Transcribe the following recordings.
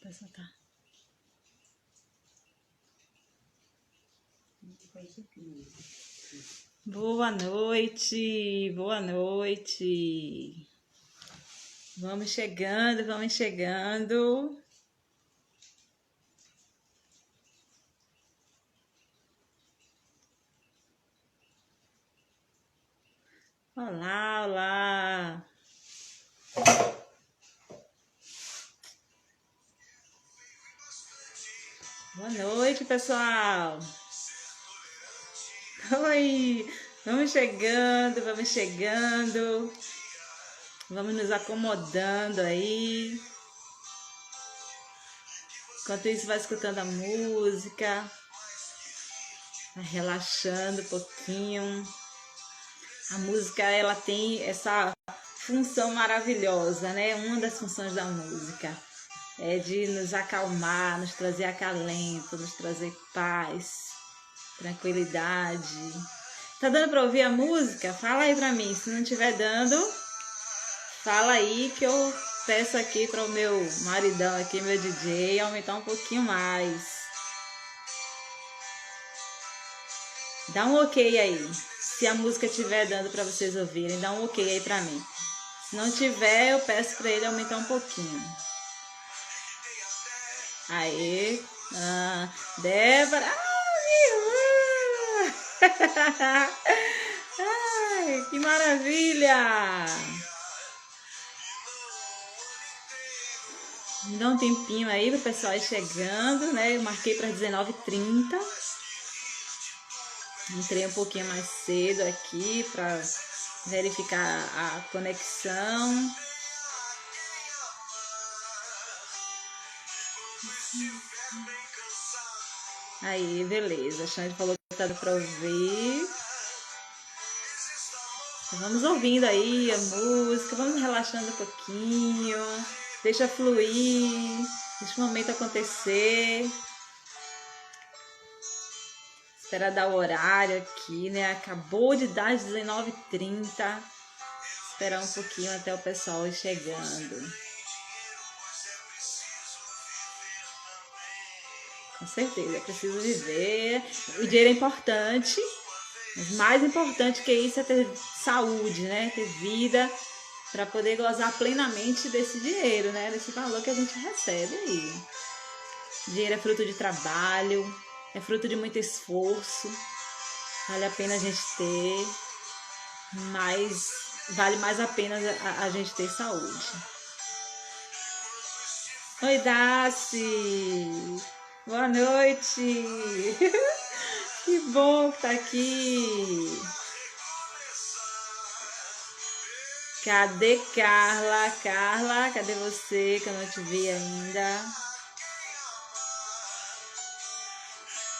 Pessoal, tá. Boa noite, boa noite. Vamos chegando, vamos chegando. Olá, olá. Boa noite, pessoal. Oi, vamos chegando, vamos chegando. Vamos nos acomodando aí. Enquanto isso, vai escutando a música, vai relaxando um pouquinho. A música, ela tem essa função maravilhosa, né? Uma das funções da música é de nos acalmar, nos trazer acalento, nos trazer paz, tranquilidade. Tá dando pra ouvir a música? Fala aí pra mim. Se não estiver dando, fala aí que eu peço aqui para o meu maridão aqui, meu DJ, aumentar um pouquinho mais. Dá um ok aí. Se a música estiver dando para vocês ouvirem, dá um ok aí para mim. Se não tiver, eu peço para ele aumentar um pouquinho. Aê. Débora. Ai, que maravilha! Me dá um tempinho aí para o pessoal ir chegando, né? Eu marquei para 19h30. Entrei um pouquinho mais cedo aqui para verificar a conexão. Aí, beleza. A Xande falou que tá para ouvir. Então, vamos ouvindo aí a música, vamos relaxando um pouquinho. Deixa fluir, deixa o momento acontecer. Espera dar o horário aqui, né? Acabou de dar às 19h30. Esperar um pouquinho até o pessoal ir chegando. Com certeza, é preciso viver. O dinheiro é importante, mas mais importante que isso é ter saúde, né? Ter vida para poder gozar plenamente desse dinheiro, né? Desse valor que a gente recebe aí. Dinheiro é fruto de trabalho, é fruto de muito esforço. Vale a pena a gente ter, mas vale mais a pena a gente ter saúde. Oi, Daci! Boa noite! Que bom que tá aqui! Cadê Carla? Carla, cadê você que eu não te vi ainda?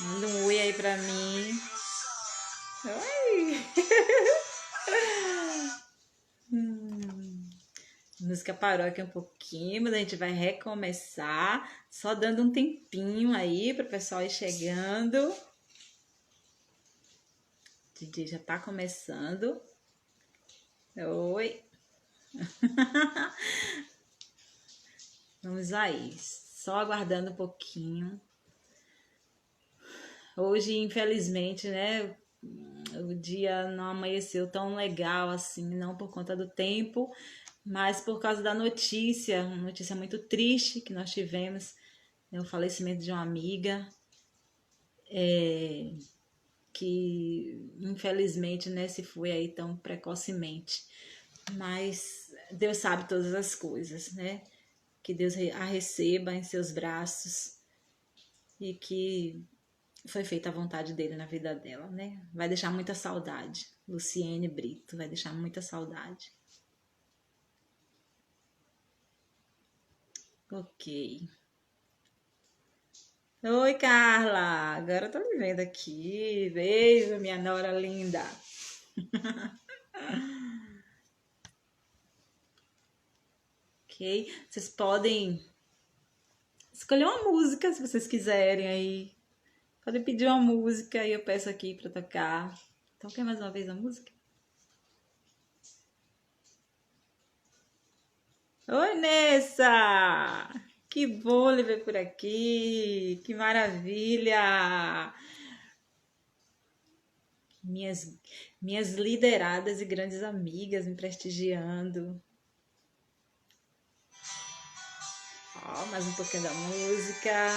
Manda um oi aí pra mim. Oi! A música parou aqui um pouquinho, mas a gente vai recomeçar. Só dando um tempinho aí para o pessoal ir chegando. O DJ já tá começando. Oi! Vamos aí, só aguardando um pouquinho. Hoje, infelizmente, né, o dia não amanheceu tão legal assim, não por conta do tempo, mas por causa da notícia, uma notícia muito triste que nós tivemos, né, o falecimento de uma amiga, que infelizmente, né, se foi aí tão precocemente. Mas Deus sabe todas as coisas, né? Que Deus a receba em seus braços e que foi feita a vontade dele na vida dela, né? Vai deixar muita saudade. Luciene Brito vai deixar muita saudade. Ok. Oi, Carla. Agora eu tô me vendo aqui. Beijo, minha nora linda. Ok. Vocês podem escolher uma música se vocês quiserem aí. Podem pedir uma música e eu peço aqui pra tocar. Toquei mais uma vez a música. Oi, Nessa! Que bom lhe ver por aqui. Que maravilha. Minhas lideradas e grandes amigas me prestigiando. Ó, mais um pouquinho da música.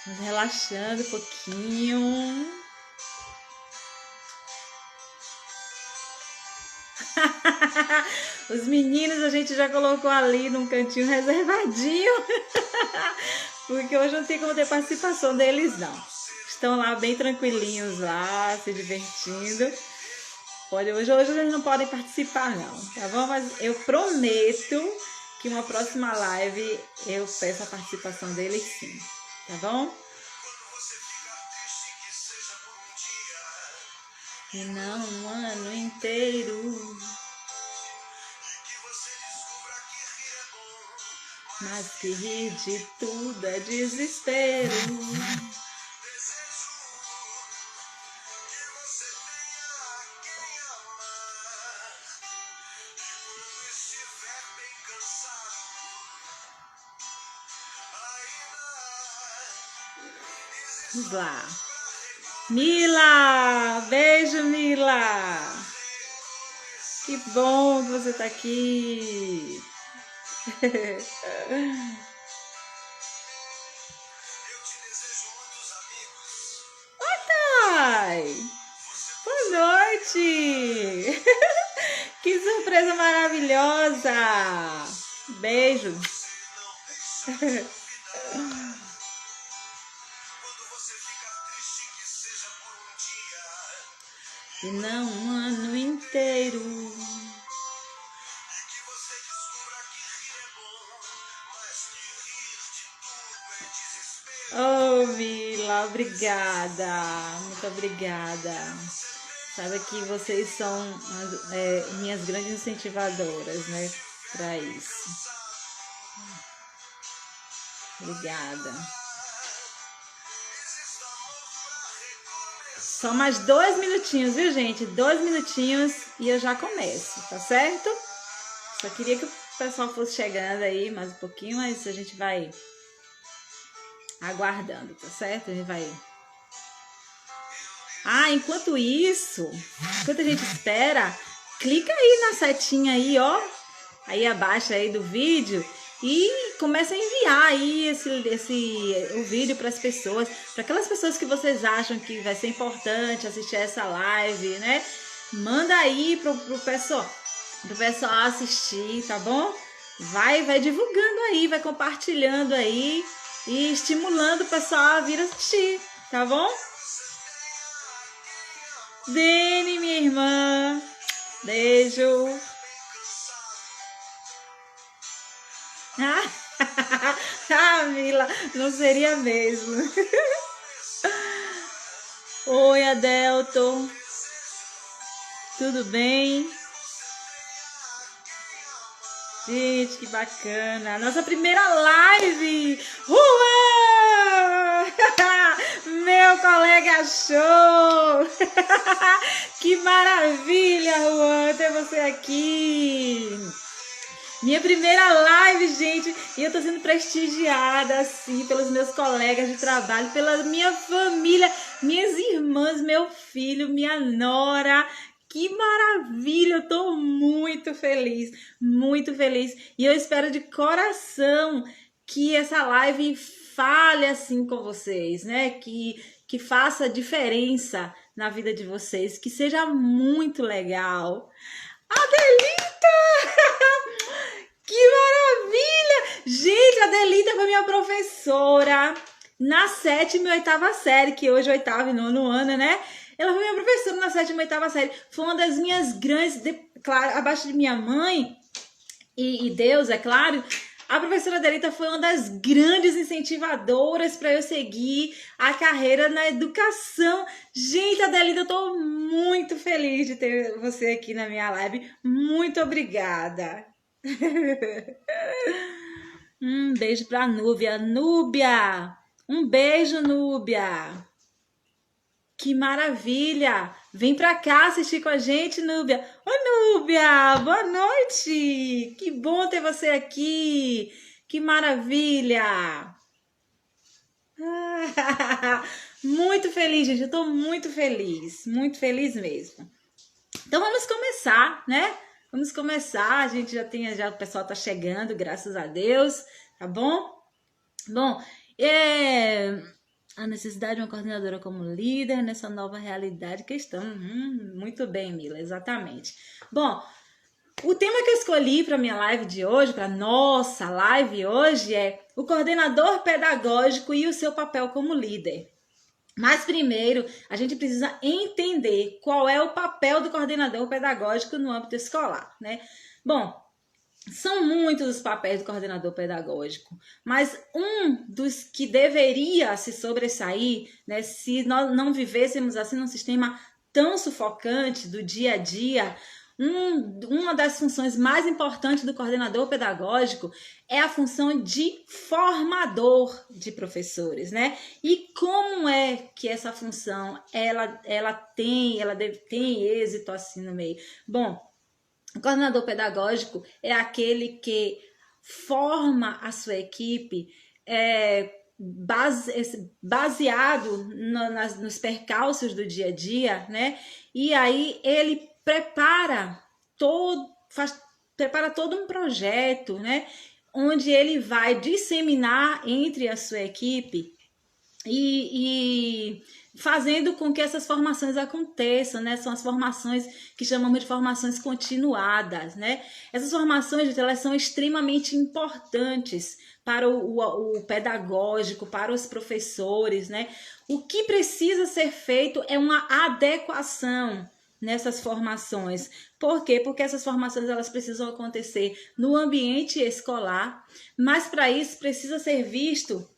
Nos relaxando um pouquinho. Os meninos a gente já colocou ali num cantinho reservadinho. Porque hoje não tem como ter participação deles, não. Estão lá bem tranquilinhos lá, se divertindo. Hoje eles não podem participar, não, tá bom? Mas eu prometo que uma próxima live eu peço a participação deles sim, tá bom? E não um ano inteiro, mas que rir de tudo é desespero. Vamos lá. Mila! Beijo, Mila! Que bom que você tá aqui! Oi, Thay! Boa noite! Que surpresa maravilhosa! Beijo! E não um ano inteiro. Oh, Mila, obrigada, muito obrigada. Sabe que vocês são minhas grandes incentivadoras, né, para isso. Obrigada. Só mais 2 minutinhos, viu, gente? 2 minutinhos e eu já começo, tá certo? Só queria que o pessoal fosse chegando aí mais um pouquinho, mas a gente vai aguardando, tá certo? A gente vai... enquanto isso, enquanto a gente espera, clica aí na setinha aí, ó, aí abaixo aí do vídeo e começa a enviar aí o vídeo para as pessoas, para aquelas pessoas que vocês acham que vai ser importante assistir essa live, né? Manda aí pro pessoal assistir, tá bom? Vai divulgando aí, vai compartilhando aí e estimulando o pessoal a vir assistir, tá bom? Dene, minha irmã, beijo. Mila, não seria mesmo. Oi, Adelton. Tudo bem? Gente, que bacana. Nossa primeira live. Meu colega show. Que maravilha, Juan, ter você aqui. Minha primeira live, gente, e eu tô sendo prestigiada, assim, pelos meus colegas de trabalho, pela minha família, minhas irmãs, meu filho, minha nora. Que maravilha, eu tô muito feliz, e eu espero de coração que essa live fale assim com vocês, né, que faça diferença na vida de vocês, que seja muito legal. Adelita! Que maravilha! Gente, a Adelita foi minha professora na 7ª e 8ª série, que hoje é 8º e 9º ano, né? Ela foi minha professora na 7ª e 8ª série. Foi uma das minhas grandes, claro, abaixo de minha mãe e Deus, é claro. A professora Adelita foi uma das grandes incentivadoras para eu seguir a carreira na educação. Gente, Adelita, eu tô muito feliz de ter você aqui na minha live. Muito obrigada. Beijo pra Núbia. Núbia, um beijo, Núbia. Que maravilha! Vem pra cá assistir com a gente, Núbia. Oi, Núbia! Boa noite! Que bom ter você aqui! Que maravilha! Muito feliz, gente. Eu tô muito feliz mesmo. Então vamos começar, né? Vamos começar. A gente já o pessoal tá chegando, graças a Deus, tá bom? Bom, a necessidade de uma coordenadora como líder nessa nova realidade que estamos. Muito bem, Mila, exatamente. Bom, o tema que eu escolhi para minha live de hoje, para nossa live hoje, é o coordenador pedagógico e o seu papel como líder. Mas primeiro, a gente precisa entender qual é o papel do coordenador pedagógico no âmbito escolar, né? Bom, são muitos os papéis do coordenador pedagógico, mas um dos que deveria se sobressair, né, se nós não vivêssemos assim num sistema tão sufocante do dia a dia, uma das funções mais importantes do coordenador pedagógico é a função de formador de professores, né? E como é que essa função ela tem êxito assim no meio? Bom, o coordenador pedagógico é aquele que forma a sua equipe baseado nos percalços do dia a dia, né? E aí ele prepara todo um projeto, né? Onde ele vai disseminar entre a sua equipe e fazendo com que essas formações aconteçam, né? São as formações que chamamos de formações continuadas, né? Essas formações, gente, elas são extremamente importantes para o pedagógico, para os professores, né? O que precisa ser feito é uma adequação nessas formações. Por quê? Porque essas formações elas precisam acontecer no ambiente escolar, mas para isso precisa ser visto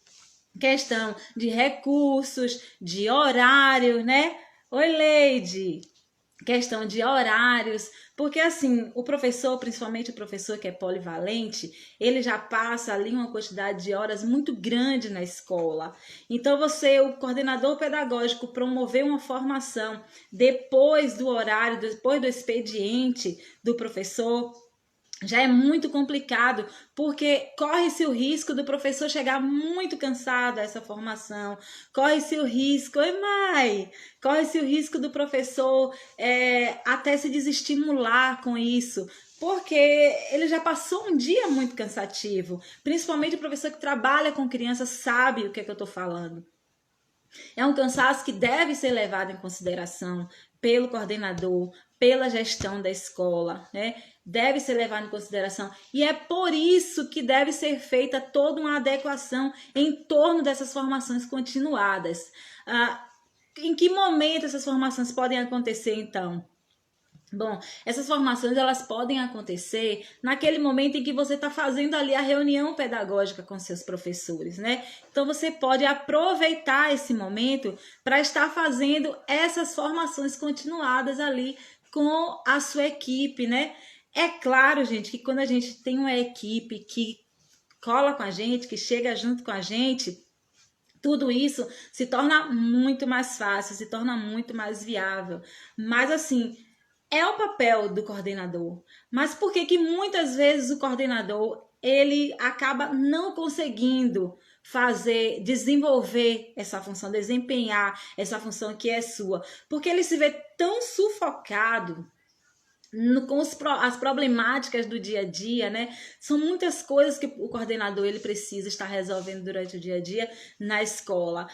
questão de recursos, de horário, né? Oi, Leide! Questão de horários, porque assim, o professor, principalmente o professor que é polivalente, ele já passa ali uma quantidade de horas muito grande na escola. Então o coordenador pedagógico, promover uma formação depois do horário, depois do expediente do professor, já é muito complicado, porque corre-se o risco do professor chegar muito cansado a essa formação, corre-se o risco, corre-se o risco do professor até se desestimular com isso, porque ele já passou um dia muito cansativo, principalmente o professor que trabalha com crianças sabe o que é que eu estou falando. É um cansaço que deve ser levado em consideração pelo coordenador, pela gestão da escola, né? Deve ser levado em consideração. E é por isso que deve ser feita toda uma adequação em torno dessas formações continuadas. Em que momento essas formações podem acontecer, então? Bom, essas formações elas podem acontecer naquele momento em que você está fazendo ali a reunião pedagógica com seus professores, né? Então você pode aproveitar esse momento para estar fazendo essas formações continuadas ali com a sua equipe, né? É claro, gente, que quando a gente tem uma equipe que cola com a gente, que chega junto com a gente, tudo isso se torna muito mais fácil, se torna muito mais viável. Mas assim, é o papel do coordenador. Mas por que muitas vezes o coordenador ele acaba não conseguindo desenvolver essa função, desempenhar essa função que é sua? Porque ele se vê tão sufocado com as problemáticas do dia a dia, né? São muitas coisas que o coordenador ele precisa estar resolvendo durante o dia a dia na escola.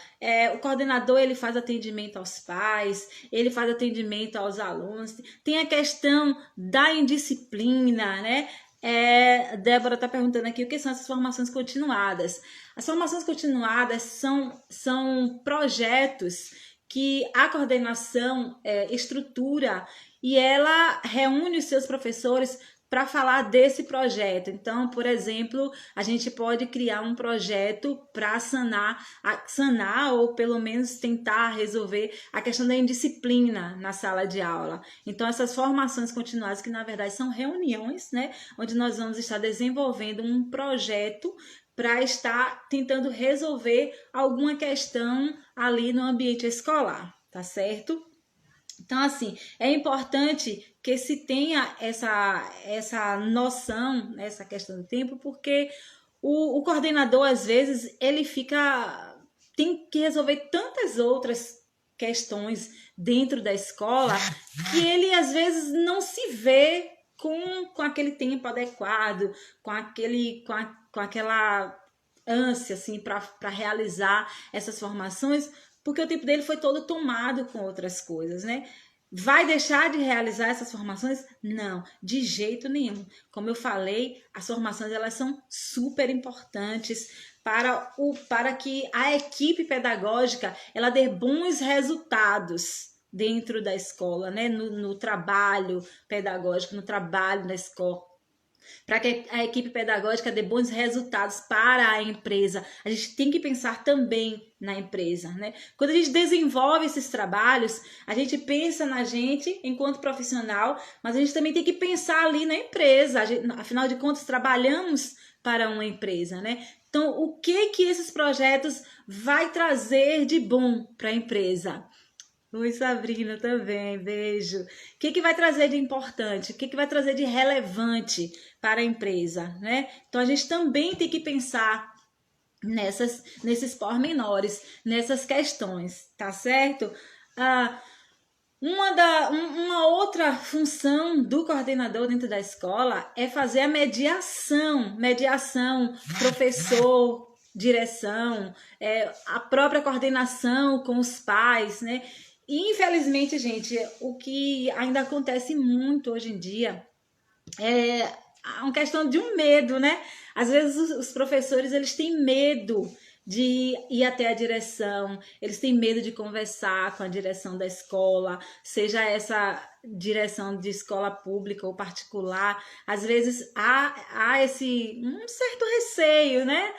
O coordenador ele faz atendimento aos pais, ele faz atendimento aos alunos, tem a questão da indisciplina, né? Débora está perguntando aqui o que são essas formações continuadas. As formações continuadas são projetos que a coordenação estrutura e ela reúne os seus professores para falar desse projeto. Então, por exemplo, a gente pode criar um projeto para sanar ou pelo menos tentar resolver a questão da indisciplina na sala de aula. Então, essas formações continuadas, que na verdade são reuniões, né, onde nós vamos estar desenvolvendo um projeto para estar tentando resolver alguma questão ali no ambiente escolar, tá certo? Então, assim, é importante que se tenha essa noção, essa questão do tempo, porque O coordenador, às vezes, tem que resolver tantas outras questões dentro da escola que ele, às vezes, não se vê com aquele tempo adequado, com aquela ânsia, assim, para realizar essas formações, porque o tempo dele foi todo tomado com outras coisas, né? Vai deixar de realizar essas formações? Não, de jeito nenhum. Como eu falei, as formações elas são super importantes para que a equipe pedagógica ela dê bons resultados dentro da escola, né? No trabalho pedagógico, no trabalho da escola, para que a equipe pedagógica dê bons resultados para a empresa. A gente tem que pensar também na empresa, né? Quando a gente desenvolve esses trabalhos, a gente pensa na gente enquanto profissional, mas a gente também tem que pensar ali na empresa. Afinal de contas, trabalhamos para uma empresa, né? Então, o que esses projetos vai trazer de bom para a empresa? Oi, Sabrina, também, beijo. O que vai trazer de importante? O que vai trazer de relevante para a empresa, né? Então, a gente também tem que pensar nesses pormenores, nessas questões, tá certo? Uma outra função do coordenador dentro da escola é fazer a mediação, professor, direção, a própria coordenação com os pais, né? E, infelizmente, gente, o que ainda acontece muito hoje em dia é uma questão de um medo, né? Às vezes os professores, eles têm medo de ir até a direção, eles têm medo de conversar com a direção da escola, seja essa direção de escola pública ou particular. Às vezes há esse um certo receio, né?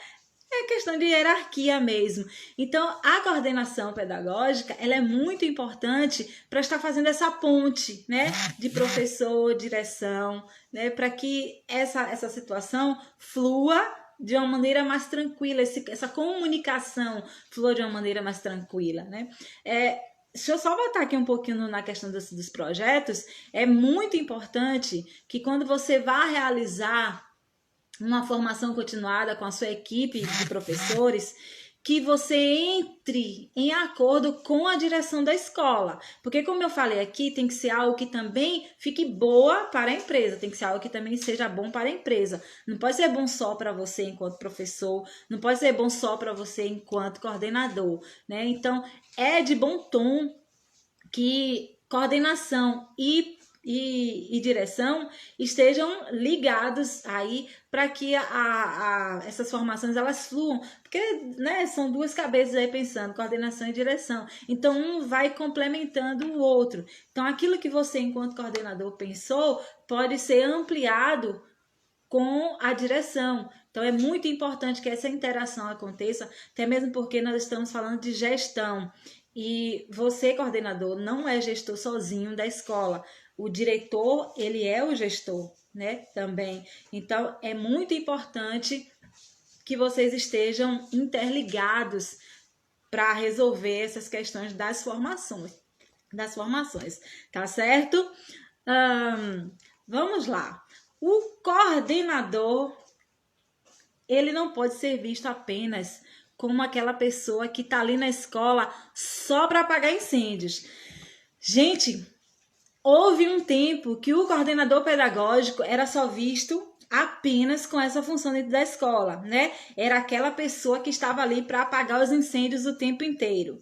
É questão de hierarquia mesmo. Então, a coordenação pedagógica, ela é muito importante para estar fazendo essa ponte, né, de professor, direção, né, para que essa situação flua de uma maneira mais tranquila, essa comunicação flua de uma maneira mais tranquila, né. Deixa eu só voltar aqui um pouquinho na questão dos projetos. É muito importante que quando você vá realizar uma formação continuada com a sua equipe de professores, que você entre em acordo com a direção da escola. Porque, como eu falei aqui, tem que ser algo que também fique boa para a empresa, tem que ser algo que também seja bom para a empresa. Não pode ser bom só para você enquanto professor, não pode ser bom só para você enquanto coordenador, né? Então, é de bom tom que coordenação e direção estejam ligados aí para que essas formações elas fluam, porque, né, são duas cabeças aí pensando, coordenação e direção, então um vai complementando o outro. Então aquilo que você enquanto coordenador pensou pode ser ampliado com a direção. Então é muito importante que essa interação aconteça, até mesmo porque nós estamos falando de gestão. E você, coordenador, não é gestor sozinho da escola. O diretor, ele é o gestor, né, também. Então, é muito importante que vocês estejam interligados para resolver essas questões das formações, tá certo? Vamos lá. O coordenador, ele não pode ser visto apenas como aquela pessoa que tá ali na escola só para apagar incêndios. Gente, houve um tempo que o coordenador pedagógico era só visto apenas com essa função dentro da escola, né? Era aquela pessoa que estava ali para apagar os incêndios o tempo inteiro.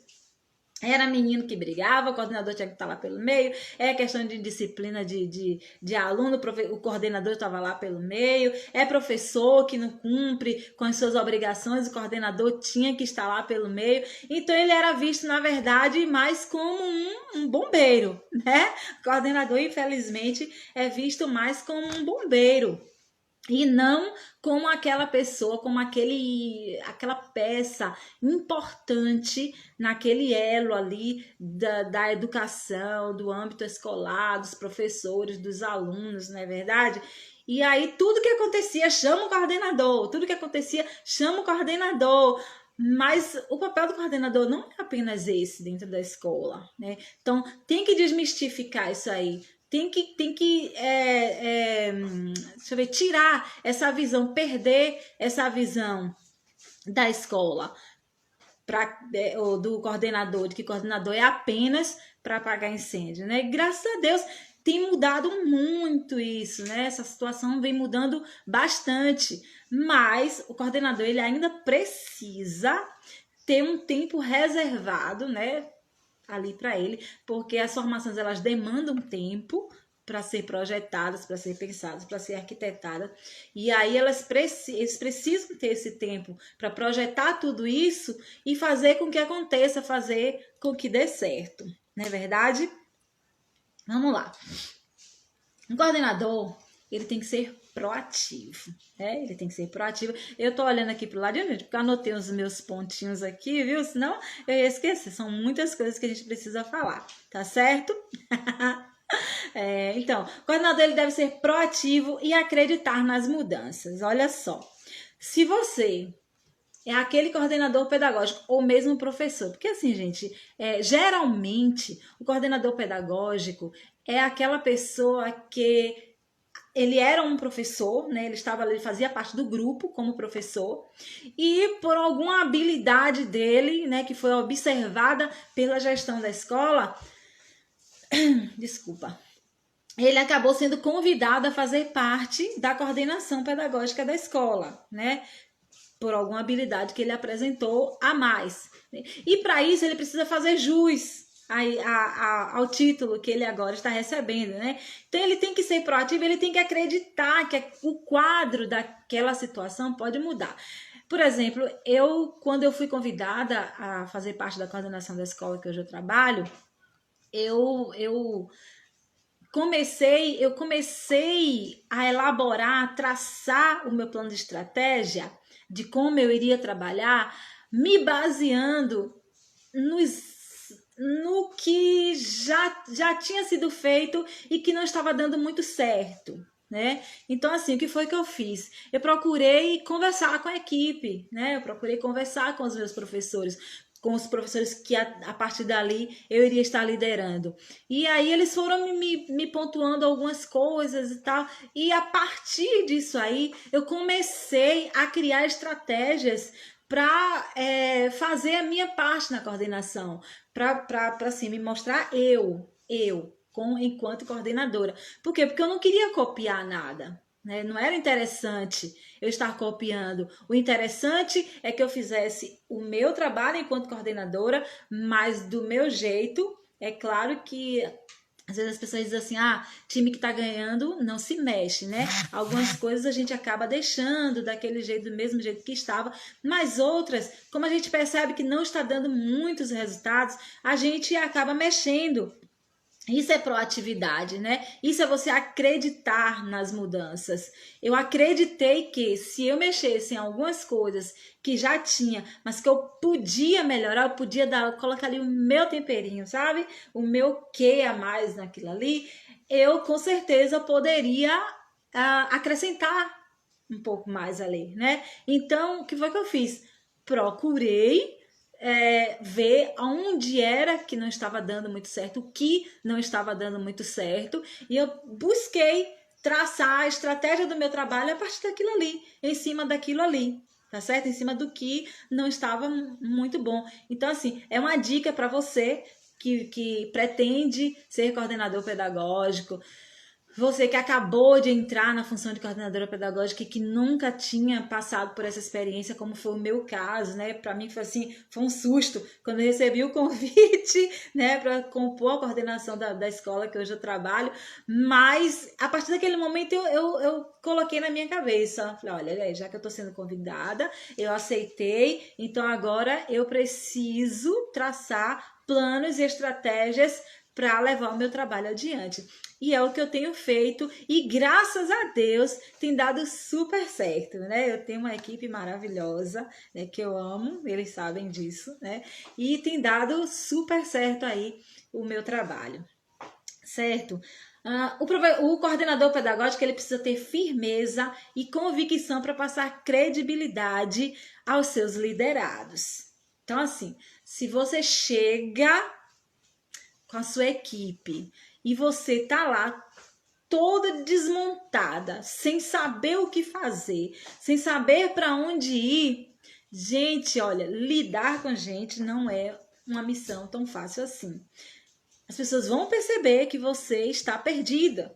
Era menino que brigava, o coordenador tinha que estar lá pelo meio, é questão de disciplina de aluno, o coordenador estava lá pelo meio, é professor que não cumpre com as suas obrigações, o coordenador tinha que estar lá pelo meio. Então ele era visto, na verdade, mais como um bombeiro, né? O coordenador, infelizmente, é visto mais como um bombeiro. E não como aquela pessoa, como aquela peça importante naquele elo ali da educação, do âmbito escolar, dos professores, dos alunos, não é verdade? E aí tudo que acontecia, chama o coordenador, tudo que acontecia, chama o coordenador. Mas o papel do coordenador não é apenas esse dentro da escola, né? Então, tem que desmistificar isso aí. deixa eu ver, tirar essa visão, perder essa visão da escola, do coordenador, de que coordenador é apenas para apagar incêndio, né? Graças a Deus tem mudado muito isso, né? Essa situação vem mudando bastante, mas o coordenador ele ainda precisa ter um tempo reservado, né, ali para ele, porque as formações elas demandam tempo para ser projetadas, para ser pensadas, para ser arquitetadas. E aí eles precisam ter esse tempo para projetar tudo isso e fazer com que aconteça, fazer com que dê certo. Não é verdade? Vamos lá. Um coordenador, ele tem que ser proativo, né? Ele tem que ser proativo. Eu tô olhando aqui pro lado de gente, porque eu anotei os meus pontinhos aqui, viu? Senão eu ia esquecer. São muitas coisas que a gente precisa falar, tá certo? Então, o coordenador ele deve ser proativo e acreditar nas mudanças. Olha só, se você é aquele coordenador pedagógico ou mesmo professor, porque assim, gente, geralmente o coordenador pedagógico é aquela pessoa que ele era um professor, né? Ele fazia parte do grupo como professor e por alguma habilidade dele, né, que foi observada pela gestão da escola, desculpa, ele acabou sendo convidado a fazer parte da coordenação pedagógica da escola, né? Por alguma habilidade que ele apresentou a mais. E para isso ele precisa fazer jus ao título que ele agora está recebendo, né? Então ele tem que ser proativo, ele tem que acreditar que o quadro daquela situação pode mudar. Por exemplo, quando eu fui convidada a fazer parte da coordenação da escola que hoje eu trabalho, eu comecei a elaborar, a traçar o meu plano de estratégia de como eu iria trabalhar, me baseando no que já tinha sido feito e que não estava dando muito certo, né? Então, assim, o que foi que eu fiz? Eu procurei conversar com a equipe, né? Eu procurei conversar com os meus professores, com os professores que a partir dali eu iria estar liderando. E aí eles foram me pontuando algumas coisas e tal. E a partir disso aí, eu comecei a criar estratégias para fazer a minha parte na coordenação, para assim, me mostrar enquanto coordenadora. Por quê? Porque eu não queria copiar nada. Né? Não era interessante eu estar copiando. O interessante é que eu fizesse o meu trabalho enquanto coordenadora, mas do meu jeito. É claro que às vezes as pessoas dizem assim, time que tá ganhando não se mexe, né? Algumas coisas a gente acaba deixando daquele jeito, do mesmo jeito que estava, mas outras, como a gente percebe que não está dando muitos resultados, a gente acaba mexendo. Isso é proatividade, né? Isso é você acreditar nas mudanças. Eu acreditei que se eu mexesse em algumas coisas que já tinha, mas que eu podia melhorar, eu podia colocar ali o meu temperinho, sabe? O meu quê a mais naquilo ali, eu com certeza poderia acrescentar um pouco mais ali, né? Então, o que foi que eu fiz? Procurei ver onde era que não estava dando muito certo, o que não estava dando muito certo, e eu busquei traçar a estratégia do meu trabalho a partir daquilo ali, em cima daquilo ali, tá certo? Em cima do que não estava muito bom. Então, assim, é uma dica para você que pretende ser coordenador pedagógico, você que acabou de entrar na função de coordenadora pedagógica e que nunca tinha passado por essa experiência, como foi o meu caso, né? Para mim foi assim, foi um susto quando eu recebi o convite, né, para compor a coordenação da escola que hoje eu trabalho. Mas a partir daquele momento eu coloquei na minha cabeça, falei, olha, já que eu estou sendo convidada, eu aceitei, então agora eu preciso traçar planos e estratégias para levar o meu trabalho adiante. E é o que eu tenho feito e graças a Deus tem dado super certo, né? Eu tenho uma equipe maravilhosa, né, que eu amo, eles sabem disso, né? E tem dado super certo aí o meu trabalho, certo? O coordenador pedagógico ele precisa ter firmeza e convicção para passar credibilidade aos seus liderados. Então, assim, se você chega com a sua equipe e você tá lá toda desmontada, sem saber o que fazer, sem saber para onde ir, gente, olha, lidar com gente não é uma missão tão fácil assim. As pessoas vão perceber que você está perdida,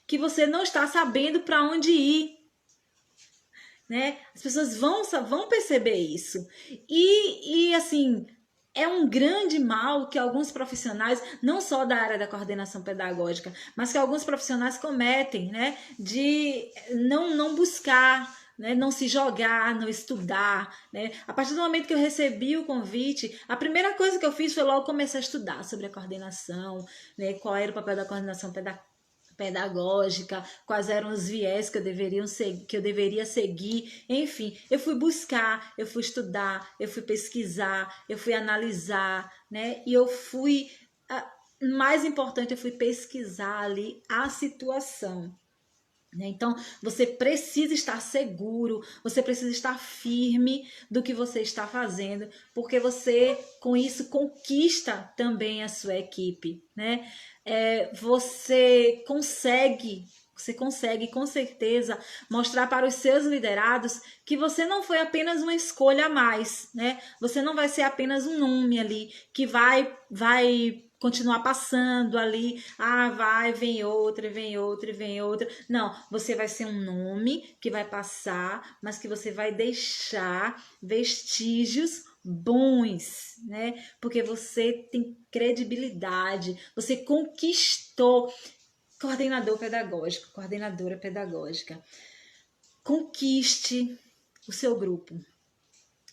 que você não está sabendo para onde ir, né? As pessoas vão perceber isso. E assim, é um grande mal que alguns profissionais, não só da área da coordenação pedagógica, mas que alguns profissionais cometem, né? De não buscar, né, não se jogar, não estudar, né? A partir do momento que eu recebi o convite, a primeira coisa que eu fiz foi logo começar a estudar sobre a coordenação, né? Qual era o papel da coordenação pedagógica, quais eram os viés que eu deveria seguir, enfim, eu fui buscar, eu fui estudar, eu fui pesquisar, eu fui analisar, né? E eu fui, mais importante, eu fui pesquisar ali a situação. Então, você precisa estar seguro, você precisa estar firme do que você está fazendo, porque você, com isso, conquista também a sua equipe, né? Você consegue com certeza mostrar para os seus liderados que você não foi apenas uma escolha a mais, né? Você não vai ser apenas um nome ali que vai continuar passando ali, vem outra, vem outra, vem outra. Não, você vai ser um nome que vai passar, mas que você vai deixar vestígios bons, né? Porque você tem credibilidade, você conquistou. Coordenador pedagógico, coordenadora pedagógica, conquiste o seu grupo.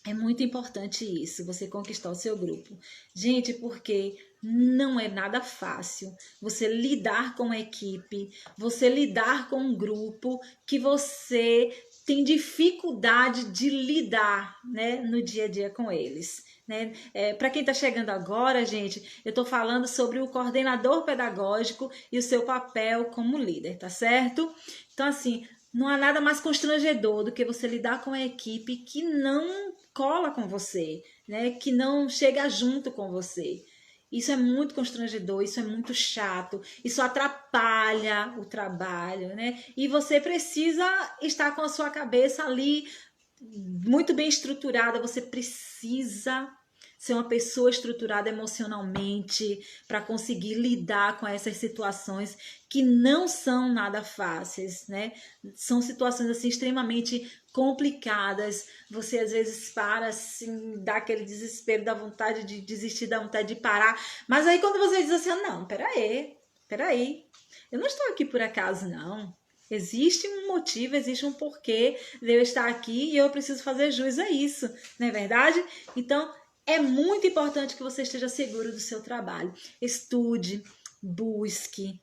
É muito importante isso, você conquistar o seu grupo. Gente, porque não é nada fácil você lidar com uma equipe, você lidar com um grupo que você tem dificuldade de lidar, né, no dia a dia com eles. Né? Para quem está chegando agora, gente, eu estou falando sobre o coordenador pedagógico e o seu papel como líder, tá certo? Então, assim, não há nada mais constrangedor do que você lidar com uma equipe que não cola com você, né? Que não chega junto com você. Isso é muito constrangedor, isso é muito chato, isso atrapalha o trabalho, né? E você precisa estar com a sua cabeça ali muito bem estruturada, você precisa ser uma pessoa estruturada emocionalmente para conseguir lidar com essas situações que não são nada fáceis, né? São situações assim extremamente complicadas. Você às vezes para assim, dá aquele desespero, dá vontade de desistir, dá vontade de parar. Mas aí quando você diz assim, não, peraí, eu não estou aqui por acaso, não. Existe um motivo, existe um porquê de eu estar aqui e eu preciso fazer jus a isso, não é verdade? Então, é muito importante que você esteja seguro do seu trabalho. Estude, busque,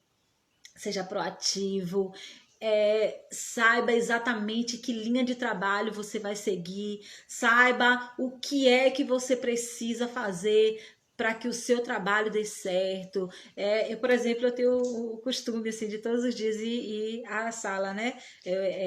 seja proativo, saiba exatamente que linha de trabalho você vai seguir, saiba o que é que você precisa fazer para que o seu trabalho dê certo. Eu, por exemplo, eu tenho o costume assim, de todos os dias ir à sala, né?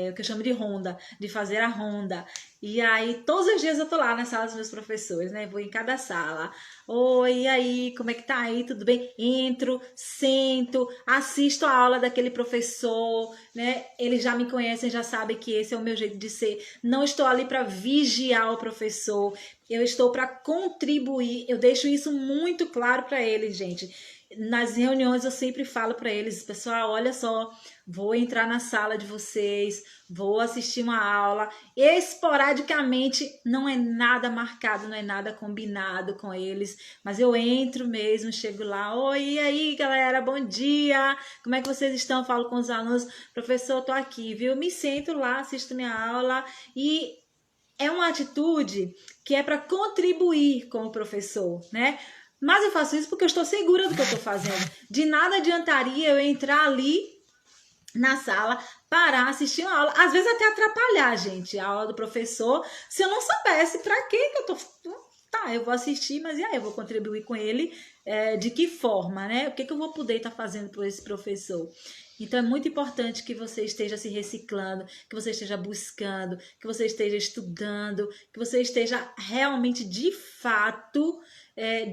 O que eu chamo de ronda, de fazer a ronda. E aí, todos os dias eu tô lá na sala dos meus professores, né? Vou em cada sala. Oi, e aí, como é que tá aí? Tudo bem? Entro, sento, assisto a aula daquele professor, né? Eles já me conhecem, já sabem que esse é o meu jeito de ser. Não estou ali para vigiar o professor, eu estou para contribuir. Eu deixo isso muito claro para eles, gente. Nas reuniões eu sempre falo para eles, pessoal, olha só, vou entrar na sala de vocês, vou assistir uma aula, esporadicamente, não é nada marcado, não é nada combinado com eles, mas eu entro mesmo, chego lá, oi, e aí galera, bom dia, como é que vocês estão? Falo com os alunos, professor, eu tô aqui, viu? Me sento lá, assisto minha aula e é uma atitude que é para contribuir com o professor, né? Mas eu faço isso porque eu estou segura do que eu estou fazendo. De nada adiantaria eu entrar ali na sala, parar, assistir uma aula. Às vezes até atrapalhar, gente, a aula do professor, se eu não soubesse para que eu estou... Tá, eu vou assistir, mas e aí eu vou contribuir com ele de que forma, né? O que eu vou poder estar fazendo por esse professor? Então é muito importante que você esteja se reciclando, que você esteja buscando, que você esteja estudando, que você esteja realmente, de fato,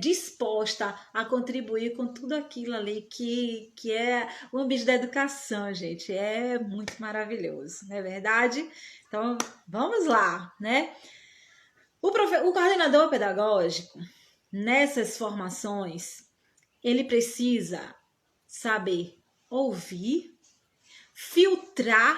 disposta a contribuir com tudo aquilo ali que é o ambiente da educação, gente. É muito maravilhoso, não é verdade? Então, vamos lá, né? O coordenador pedagógico, nessas formações, ele precisa saber ouvir, filtrar,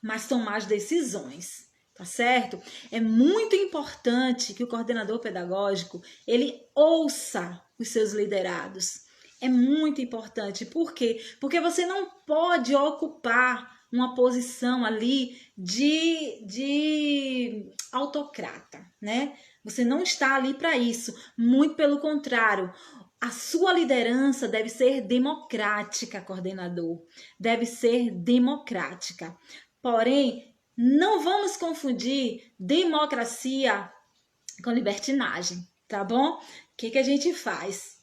mas tomar as decisões, tá certo? É muito importante que o coordenador pedagógico, ele ouça os seus liderados. É muito importante. Por quê? Porque você não pode ocupar uma posição ali de autocrata, né? Você não está ali para isso. Muito pelo contrário. A sua liderança deve ser democrática, coordenador. Deve ser democrática. Porém, não vamos confundir democracia com libertinagem, tá bom? O que a gente faz?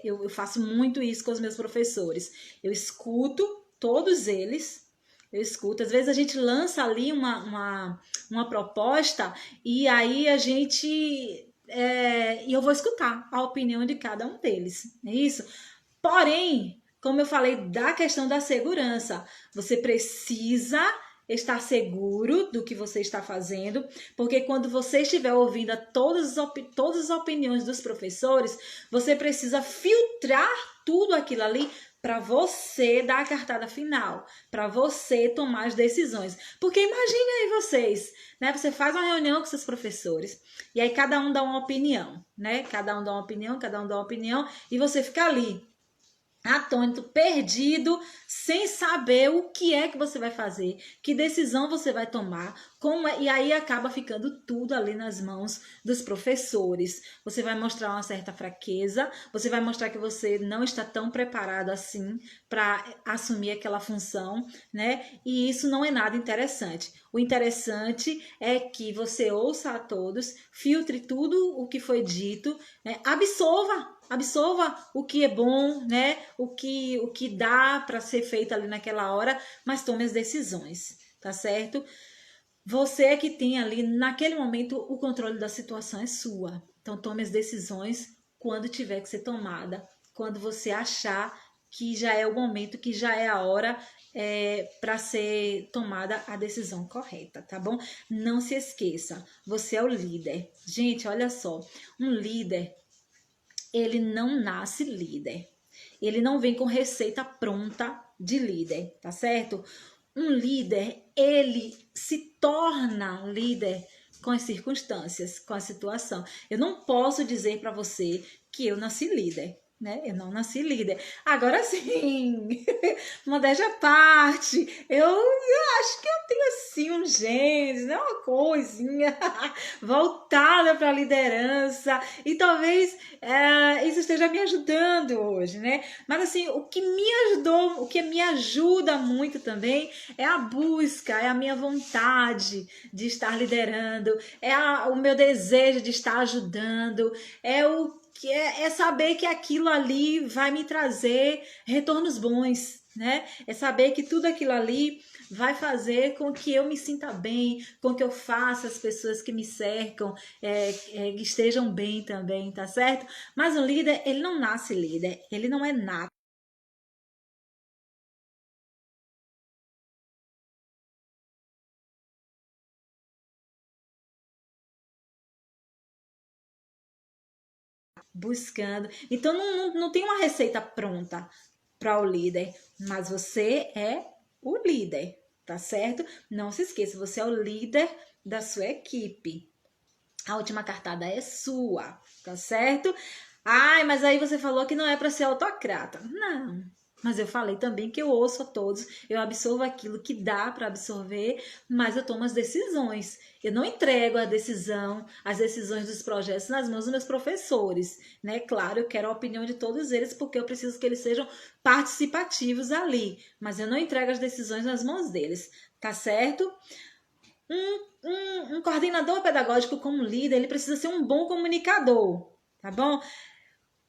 Eu faço muito isso com os meus professores. Eu escuto todos eles. Eu escuto. Às vezes a gente lança ali uma proposta e aí a gente... e eu vou escutar a opinião de cada um deles, é isso? Porém, como eu falei da questão da segurança, você precisa estar seguro do que você está fazendo, porque quando você estiver ouvindo todas as opiniões dos professores, você precisa filtrar tudo aquilo ali para você dar a cartada final, para você tomar as decisões. Porque imagine aí vocês, né? Você faz uma reunião com seus professores e aí cada um dá uma opinião, né? Cada um dá uma opinião e você fica ali atônito, perdido, sem saber o que é que você vai fazer, que decisão você vai tomar, e aí acaba ficando tudo ali nas mãos dos professores. Você vai mostrar uma certa fraqueza, você vai mostrar que você não está tão preparado assim para assumir aquela função, né? E isso não é nada interessante. O interessante é que você ouça a todos, filtre tudo o que foi dito, né? Absorva o que é bom, né? O que dá para ser feito ali naquela hora, mas tome as decisões, tá certo? Você é que tem ali, naquele momento, o controle da situação é sua. Então, tome as decisões quando tiver que ser tomada, quando você achar que já é o momento, que já é a hora para ser tomada a decisão correta, tá bom? Não se esqueça, você é o líder. Gente, olha só, um líder, ele não nasce líder. Ele não vem com receita pronta de líder, tá certo? Um líder, ele se torna líder com as circunstâncias, com a situação. Eu não posso dizer para você que eu nasci líder, né? Eu não nasci líder. Agora sim, modéstia à parte, eu acho que eu tenho assim um gênio, né? Uma coisinha voltada para a liderança e talvez isso esteja me ajudando hoje, né? Mas assim, o que me ajudou, o que me ajuda muito também é a busca, é a minha vontade de estar liderando, o meu desejo de estar ajudando, é saber que aquilo ali vai me trazer retornos bons, né? É saber que tudo aquilo ali vai fazer com que eu me sinta bem, com que eu faça as pessoas que me cercam estejam bem também, tá certo? Mas um líder, ele não nasce líder, ele não é nato. Buscando. Então não tem uma receita pronta para o líder, mas você é o líder, tá certo? Não se esqueça, você é o líder da sua equipe. A última cartada é sua, tá certo? Ai, mas aí você falou que não é para ser autocrata. Não. Mas eu falei também que eu ouço a todos, eu absorvo aquilo que dá para absorver, mas eu tomo as decisões. Eu não entrego as decisões dos projetos nas mãos dos meus professores, né? Claro, eu quero a opinião de todos eles, porque eu preciso que eles sejam participativos ali, mas eu não entrego as decisões nas mãos deles, tá certo? Um coordenador pedagógico como líder, ele precisa ser um bom comunicador, tá bom?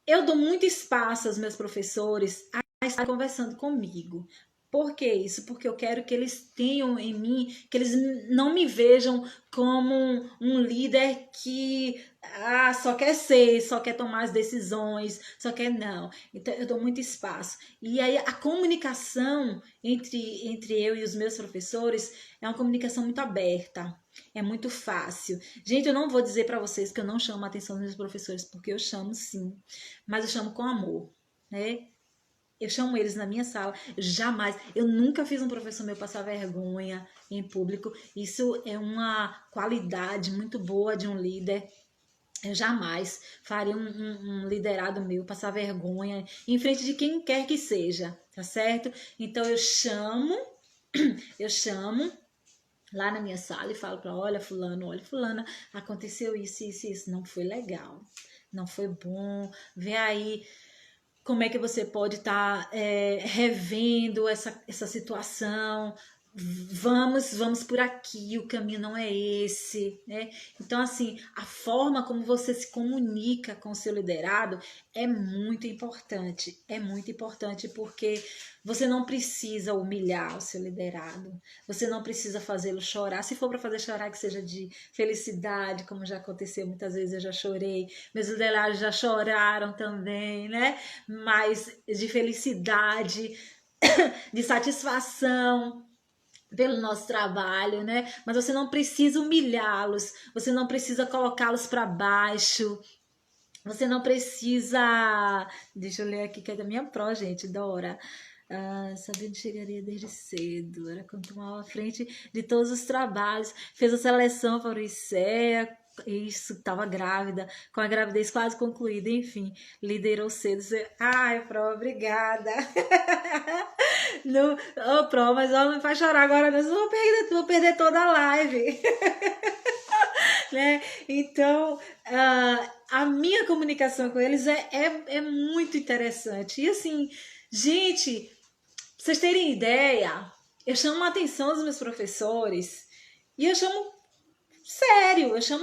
Eu dou muito espaço aos meus professores a estar conversando comigo. Por que isso? Porque eu quero que eles tenham em mim, que eles não me vejam como um líder que só quer ser, só quer tomar as decisões, só quer não. Então eu dou muito espaço. E aí a comunicação entre eu e os meus professores é uma comunicação muito aberta. É muito fácil. Gente, eu não vou dizer para vocês que eu não chamo a atenção dos meus professores, porque eu chamo sim, mas eu chamo com amor, né? Eu chamo eles na minha sala, jamais, eu nunca fiz um professor meu passar vergonha em público. Isso é uma qualidade muito boa de um líder. Eu jamais faria um liderado meu passar vergonha em frente de quem quer que seja, tá certo? Então eu chamo lá na minha sala e falo para, olha fulana, aconteceu isso, não foi legal, não foi bom, vê aí como é que você pode estar revendo essa situação, vamos por aqui, o caminho não é esse, né? Então, assim, a forma como você se comunica com o seu liderado é muito importante porque você não precisa humilhar o seu liderado, você não precisa fazê-lo chorar. Se for para fazer chorar, que seja de felicidade, como já aconteceu muitas vezes, eu já chorei, meus liderados já choraram também, né? Mas de felicidade, de satisfação pelo nosso trabalho, né? Mas você não precisa humilhá-los, você não precisa colocá-los para baixo, você não precisa... Deixa eu ler aqui que é da minha pró, gente, Dora. Sabendo que chegaria desde cedo, era quando tomava a frente de todos os trabalhos, fez a seleção para o ICEA, isso, estava grávida, com a gravidez quase concluída, enfim, liderou cedo. Ai, Pró, obrigada. Não, Pró, mas ela me faz chorar agora, não vou perder toda a live. Né? Então, a minha comunicação com eles é muito interessante. E assim, gente, pra vocês terem ideia, eu chamo a atenção dos meus professores e eu chamo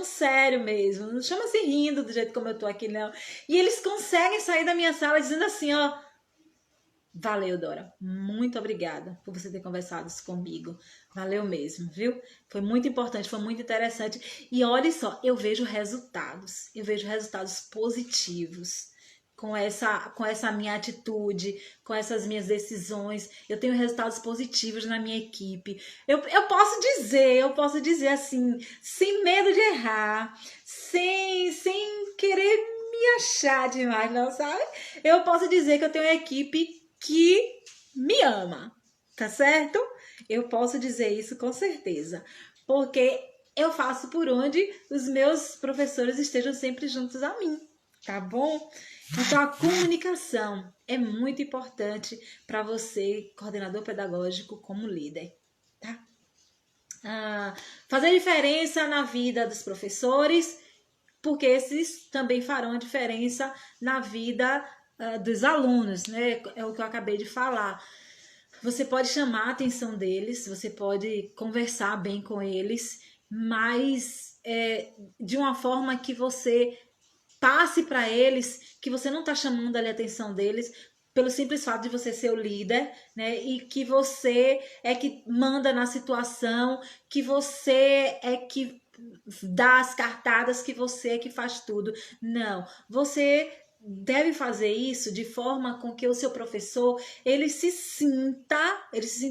sério mesmo. Não chamo assim rindo do jeito como eu tô aqui, não. E eles conseguem sair da minha sala dizendo assim, ó, valeu, Dora, muito obrigada por você ter conversado isso comigo, valeu mesmo, viu? Foi muito importante, foi muito interessante. E olha só, eu vejo resultados positivos com essa minha atitude, com essas minhas decisões. Eu tenho resultados positivos na minha equipe. Eu posso dizer assim, sem medo de errar, sem querer me achar demais, não, sabe? Eu posso dizer que eu tenho uma equipe que me ama, tá certo? Eu posso dizer isso com certeza, porque eu faço por onde os meus professores estejam sempre juntos a mim, tá bom? Então a comunicação é muito importante para você, coordenador pedagógico, como líder, tá? Fazer diferença na vida dos professores, porque esses também farão a diferença na vida dos alunos, né? É o que eu acabei de falar. Você pode chamar a atenção deles, você pode conversar bem com eles, mas de uma forma que você passe para eles que você não está chamando ali a atenção deles pelo simples fato de você ser o líder, né? E que você é que manda na situação, que você é que dá as cartadas, que você é que faz tudo. Não, você deve fazer isso de forma com que o seu professor ele se sinta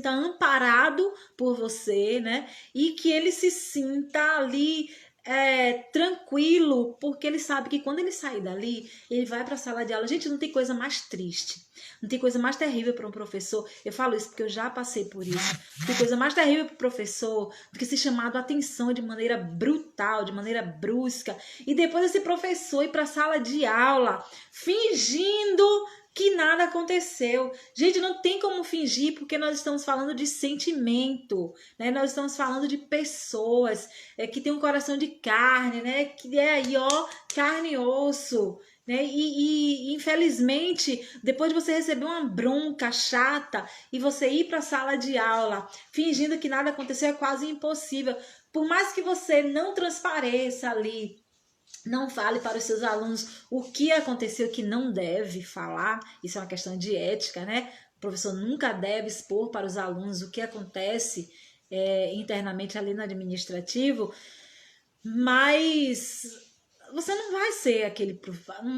amparado por você, né? E que ele se sinta ali tranquilo, porque ele sabe que quando ele sair dali, ele vai para a sala de aula. Gente, não tem coisa mais triste, não tem coisa mais terrível para um professor. Eu falo isso porque eu já passei por isso. Não tem coisa mais terrível para o professor do que ser chamado a atenção de maneira brutal, de maneira brusca, e depois esse professor ir para a sala de aula fingindo que nada aconteceu. Gente, não tem como fingir, porque nós estamos falando de sentimento, né? Nós estamos falando de pessoas que tem um coração de carne, né? Que é aí, ó, carne e osso, né? E infelizmente, depois de você receber uma bronca chata e você ir para a sala de aula fingindo que nada aconteceu, é quase impossível. por mais que você não transpareça ali, não fale para os seus alunos o que aconteceu, que não deve falar, isso é uma questão de ética, né? O professor nunca deve expor para os alunos o que acontece internamente ali no administrativo, mas você não vai ser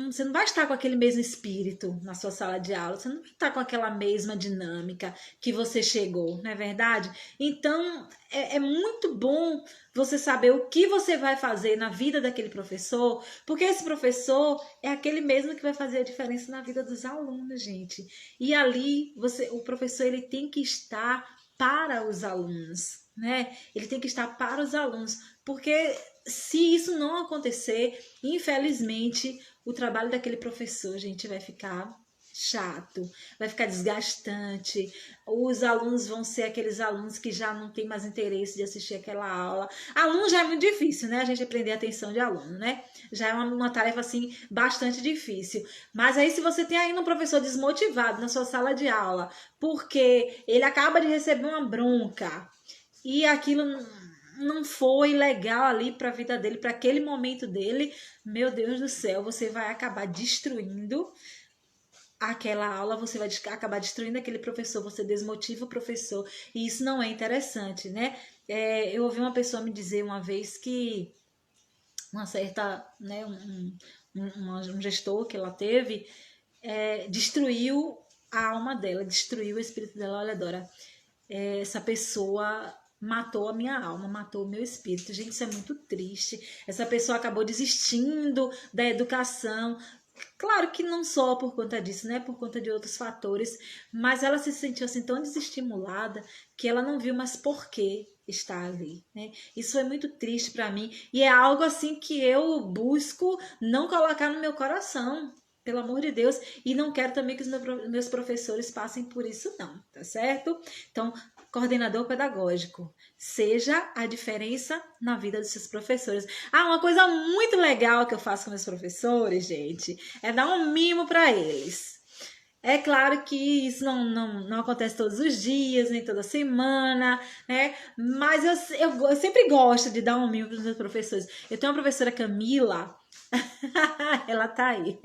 você não vai estar com aquele mesmo espírito na sua sala de aula, você não vai estar com aquela mesma dinâmica que você chegou, não é verdade? Então, é muito bom você saber o que você vai fazer na vida daquele professor, porque esse professor é aquele mesmo que vai fazer a diferença na vida dos alunos, gente. E ali, o professor ele tem que estar para os alunos, né? Ele tem que estar para os alunos, porque se isso não acontecer, infelizmente, o trabalho daquele professor, gente, vai ficar chato, vai ficar desgastante, os alunos vão ser aqueles alunos que já não tem mais interesse de assistir aquela aula. Aluno já é muito difícil, né? A gente aprender a atenção de aluno, né? Já é uma tarefa, assim, bastante difícil. Mas aí, se você tem ainda um professor desmotivado na sua sala de aula, porque ele acaba de receber uma bronca e aquilo não foi legal ali para a vida dele, para aquele momento dele, meu Deus do céu, você vai acabar destruindo aquela aula, você vai acabar destruindo aquele professor, você desmotiva o professor, e isso não é interessante, né? Eu ouvi uma pessoa me dizer uma vez que uma certa, né, um gestor que ela teve, destruiu a alma dela, destruiu o espírito dela. Olha, Dora, essa pessoa matou a minha alma, matou o meu espírito. Gente, isso é muito triste. Essa pessoa acabou desistindo da educação. Claro que não só por conta disso, né? Por conta de outros fatores, mas ela se sentiu assim tão desestimulada que ela não viu mais por que estar ali, né? Isso é muito triste para mim e é algo assim que eu busco não colocar no meu coração. Pelo amor de Deus, e não quero também que os meus professores passem por isso não, tá certo? Então, coordenador pedagógico, seja a diferença na vida dos seus professores. Uma coisa muito legal que eu faço com meus professores, gente, é dar um mimo para eles. É claro que isso não acontece todos os dias, nem toda semana, né? Mas eu sempre gosto de dar um mimo para os meus professores. Eu tenho uma professora, Camila, ela tá aí,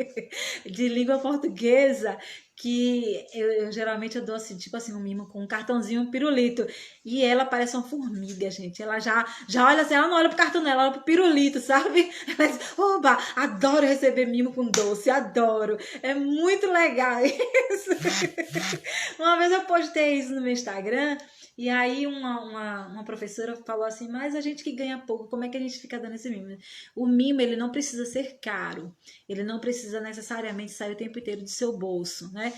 de língua portuguesa, que eu geralmente eu dou assim, tipo assim, um mimo com um cartãozinho, um pirulito, e ela parece uma formiga, gente. Ela já olha assim, ela não olha pro cartão, não, ela olha pro pirulito, sabe? Ela diz, oba, adoro receber mimo com doce, adoro, é muito legal isso. Uma vez eu postei isso no meu Instagram, e aí uma professora falou assim, mas a gente que ganha pouco, como é que a gente fica dando esse mimo? O mimo, ele não precisa ser caro, ele não precisa necessariamente sair o tempo inteiro do seu bolso, né?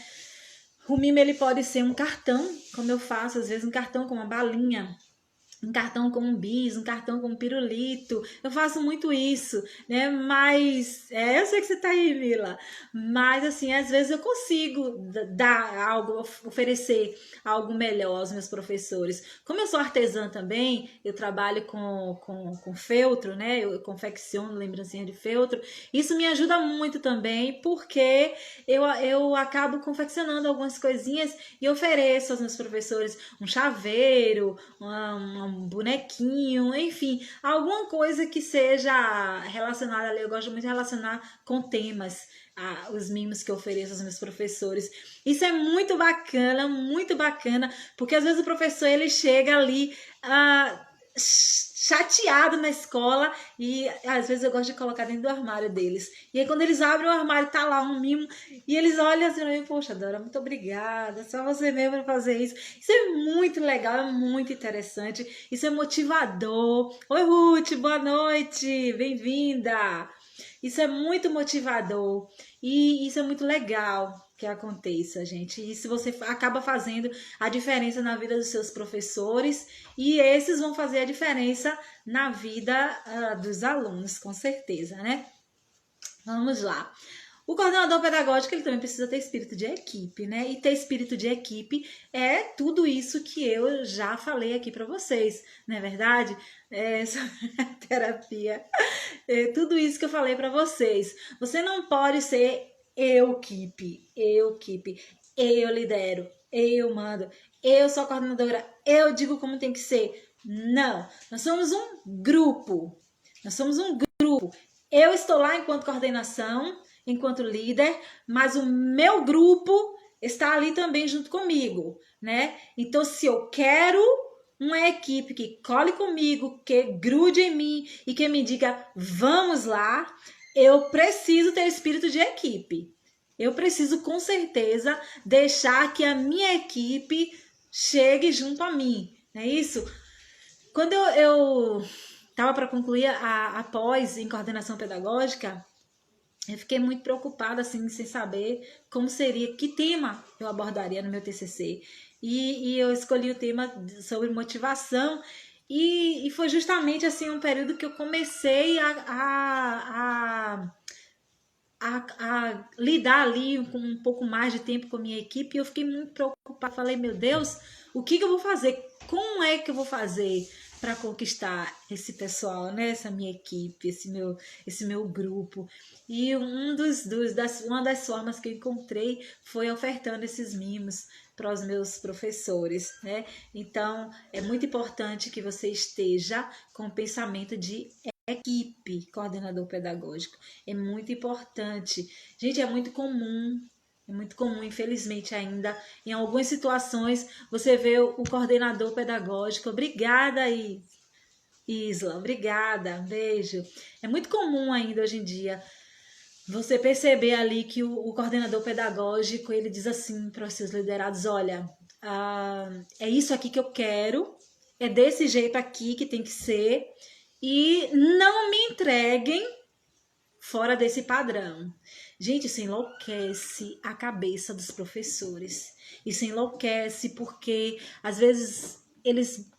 O mimo, ele pode ser um cartão, como eu faço, às vezes um cartão com uma balinha, um cartão com um bis, um cartão com um pirulito. Eu faço muito isso, né? Mas eu sei que você tá aí, Mila. Mas assim, às vezes eu consigo dar algo, oferecer algo melhor aos meus professores. Como eu sou artesã também, eu trabalho com feltro, né? Eu confecciono lembrancinha de feltro. Isso me ajuda muito também, porque eu acabo confeccionando algumas coisinhas e ofereço aos meus professores um chaveiro, um bonequinho, enfim, alguma coisa que seja relacionada ali. Eu gosto muito de relacionar com temas, os mimos que eu ofereço aos meus professores. Isso é muito bacana, porque às vezes o professor ele chega ali chateado na escola e às vezes eu gosto de colocar dentro do armário deles. E aí quando eles abrem o armário, tá lá um mimo e eles olham assim, e, poxa, Dora, muito obrigada, só você mesmo para fazer isso. Isso é muito legal, é muito interessante, isso é motivador. Oi, Ruth, boa noite, bem-vinda. Isso é muito motivador e isso é muito legal que aconteça, gente. E se você acaba fazendo a diferença na vida dos seus professores e esses vão fazer a diferença na vida dos alunos, com certeza, né? Vamos lá. O coordenador pedagógico, ele também precisa ter espírito de equipe, né? E ter espírito de equipe é tudo isso que eu já falei aqui para vocês, não é verdade? Essa terapia, tudo isso que eu falei para vocês. Você não pode ser eu lidero, eu mando, eu sou a coordenadora, eu digo como tem que ser. Não, nós somos um grupo. Nós somos um grupo. Eu estou lá enquanto coordenação, enquanto líder, mas o meu grupo está ali também junto comigo, né? Então, se eu quero uma equipe que cole comigo, que grude em mim e que me diga, vamos lá, eu preciso ter espírito de equipe. Eu preciso, com certeza, deixar que a minha equipe chegue junto a mim, não é isso? Quando eu estava para concluir a pós em coordenação pedagógica, eu fiquei muito preocupada, assim, sem saber como seria, que tema eu abordaria no meu TCC. E eu escolhi o tema sobre motivação, e foi justamente, assim, um período que eu comecei a lidar ali com um pouco mais de tempo com a minha equipe, e eu fiquei muito preocupada. Falei, meu Deus, o que eu vou fazer? Como é que eu vou fazer para conquistar esse pessoal, né? Essa minha equipe, esse meu grupo? E uma das formas que eu encontrei foi ofertando esses mimos para os meus professores, né? Então, é muito importante que você esteja com o pensamento de equipe, coordenador pedagógico. É muito importante. Gente, é muito comum, infelizmente ainda, em algumas situações, você vê o coordenador pedagógico. Obrigada aí, Isla, obrigada, beijo. É muito comum ainda hoje em dia você perceber ali que o coordenador pedagógico, ele diz assim para os seus liderados, olha, é isso aqui que eu quero, é desse jeito aqui que tem que ser, e não me entreguem fora desse padrão. Gente, isso enlouquece a cabeça dos professores. Isso enlouquece porque, às vezes, eles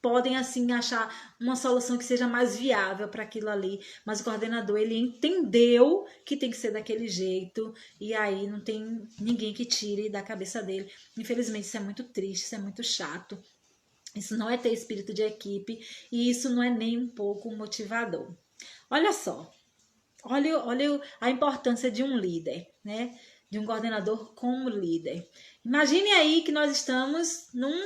podem, assim, achar uma solução que seja mais viável para aquilo ali, mas o coordenador, ele entendeu que tem que ser daquele jeito, e aí não tem ninguém que tire da cabeça dele. Infelizmente, isso é muito triste, isso é muito chato. Isso não é ter espírito de equipe, e isso não é nem um pouco motivador. Olha só, olha a importância de um líder, né? De um coordenador como líder. Imagine aí que nós estamos num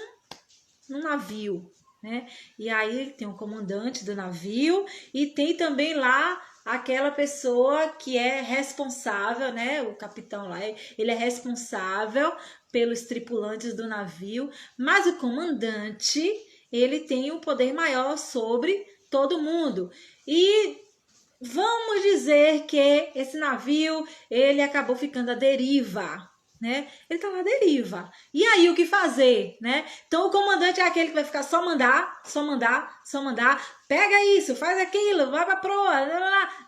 navio, né? E aí tem o comandante do navio e tem também lá aquela pessoa que é responsável, né? O capitão lá, ele é responsável pelos tripulantes do navio, mas o comandante, ele tem um poder maior sobre todo mundo. E vamos dizer que esse navio, ele acabou ficando à deriva, né? Ele tá na deriva. E aí, o que fazer, né? Então, o comandante é aquele que vai ficar só mandar, só mandar, só mandar. Pega isso, faz aquilo, vai pra proa,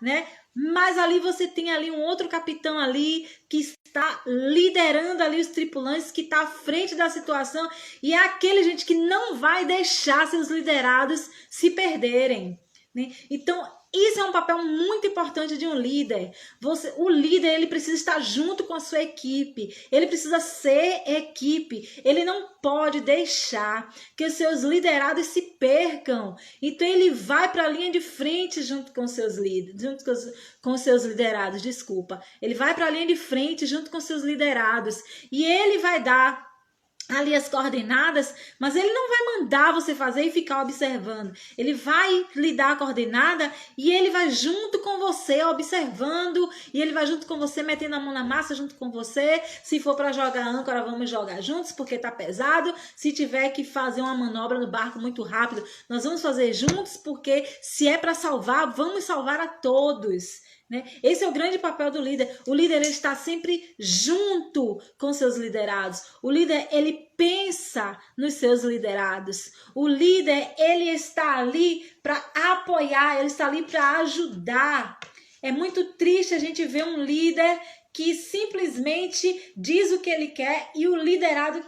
né? Mas ali você tem ali um outro capitão ali que está liderando ali os tripulantes, que está à frente da situação, e é aquele, gente, que não vai deixar seus liderados se perderem, né? Então, isso é um papel muito importante de um líder. O líder, ele precisa estar junto com a sua equipe. Ele precisa ser equipe. Ele não pode deixar que os seus liderados se percam. Então, ele vai para a linha de frente junto com os seus líderes, junto com os seus liderados, desculpa. Ele vai para a linha de frente junto com os seus liderados. E ele vai dar ali as coordenadas, mas ele não vai mandar você fazer e ficar observando. Ele vai lhe dar a coordenada e ele vai junto com você observando, e ele vai junto com você metendo a mão na massa junto com você. Se for para jogar âncora, vamos jogar juntos porque tá pesado. Se tiver que fazer uma manobra no barco muito rápido, nós vamos fazer juntos, porque se é para salvar, vamos salvar a todos. Né? Esse é o grande papel do líder. O líder, ele está sempre junto com seus liderados. O líder, ele pensa nos seus liderados. O líder, ele está ali para apoiar, ele está ali para ajudar. É muito triste a gente ver um líder que simplesmente diz o que ele quer e o liderado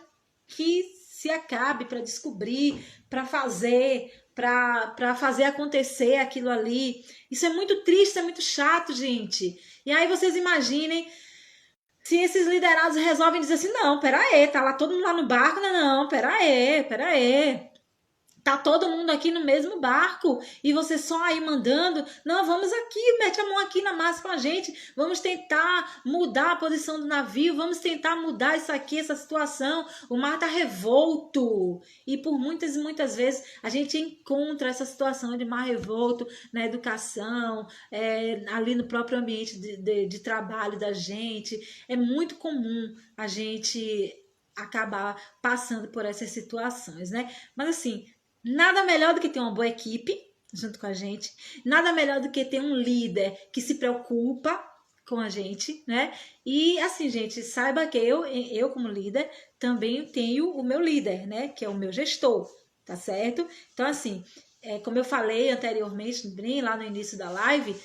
que se acabe para descobrir, para fazer acontecer aquilo ali. Isso é muito triste, é muito chato, gente. E aí vocês imaginem se esses liderados resolvem dizer assim, não, pera aí, tá lá todo mundo lá no barco, não, pera aí. tá todo mundo aqui no mesmo barco e você só aí mandando, não, vamos aqui, mete a mão aqui na massa com a gente, vamos tentar mudar a posição do navio, vamos tentar mudar isso aqui, essa situação, o mar tá revolto, e por muitas e muitas vezes a gente encontra essa situação de mar revolto na educação, ali no próprio ambiente de trabalho da gente, é muito comum a gente acabar passando por essas situações, né? Mas assim, nada melhor do que ter uma boa equipe junto com a gente, nada melhor do que ter um líder que se preocupa com a gente, né? E assim, gente, saiba que eu como líder também tenho o meu líder, né? Que é o meu gestor, tá certo? Então assim, como eu falei anteriormente, bem lá no início da live,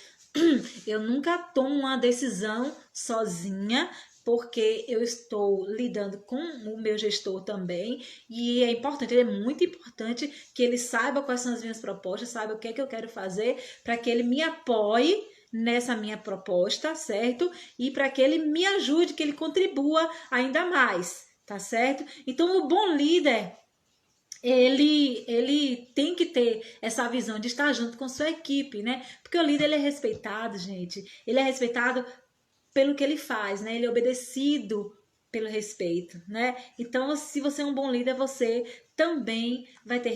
eu nunca tomo uma decisão sozinha, porque eu estou lidando com o meu gestor também, e é importante, ele é muito importante que ele saiba quais são as minhas propostas, saiba o que é que eu quero fazer, para que ele me apoie nessa minha proposta, certo? E para que ele me ajude, que ele contribua ainda mais, tá certo? Então, o bom líder, ele tem que ter essa visão de estar junto com sua equipe, né? Porque o líder, ele é respeitado, gente. Ele é respeitado pelo que ele faz, né? Ele é obedecido pelo respeito, né? Então, se você é um bom líder, você também vai ser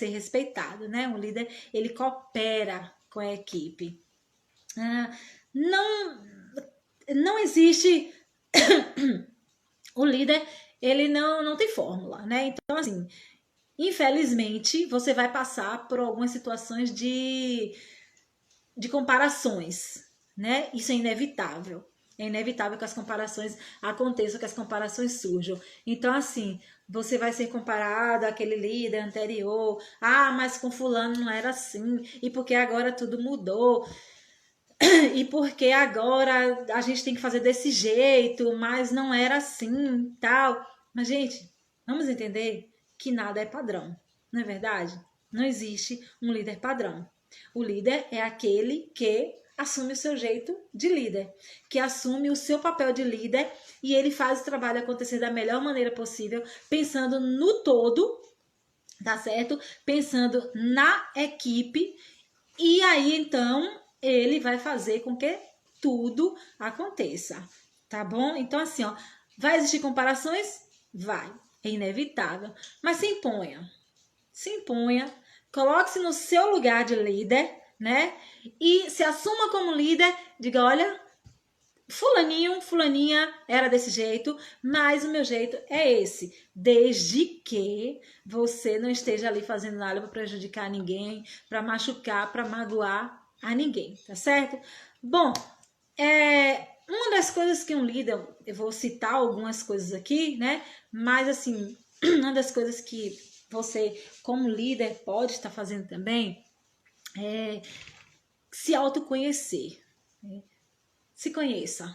respeitado, né? Um líder, ele coopera com a equipe. Não, não existe o líder, ele não tem fórmula, né? Então, assim, infelizmente, você vai passar por algumas situações de comparações, né? Isso é inevitável. É inevitável que as comparações aconteçam, que as comparações surjam. Então, assim, você vai ser comparado àquele líder anterior. Ah, mas com fulano não era assim. E porque agora tudo mudou. E porque agora a gente tem que fazer desse jeito, mas não era assim, tal. Mas, gente, vamos entender que nada é padrão, não é verdade? Não existe um líder padrão. O líder é aquele que assume o seu jeito de líder, que assume o seu papel de líder e ele faz o trabalho acontecer da melhor maneira possível, pensando no todo, tá certo? Pensando na equipe, e aí então ele vai fazer com que tudo aconteça, tá bom? Então assim, ó, vai existir comparações? Vai, é inevitável, mas se imponha, coloque-se no seu lugar de líder, né? E se assuma como líder, diga, olha, fulaninho, fulaninha era desse jeito, mas o meu jeito é esse. Desde que você não esteja ali fazendo nada para prejudicar ninguém, para machucar, para magoar a ninguém, tá certo? Bom, uma das coisas que um líder, eu vou citar algumas coisas aqui, né? Mas assim, uma das coisas que você, como líder, pode estar fazendo também é se autoconhecer. Né? Se conheça.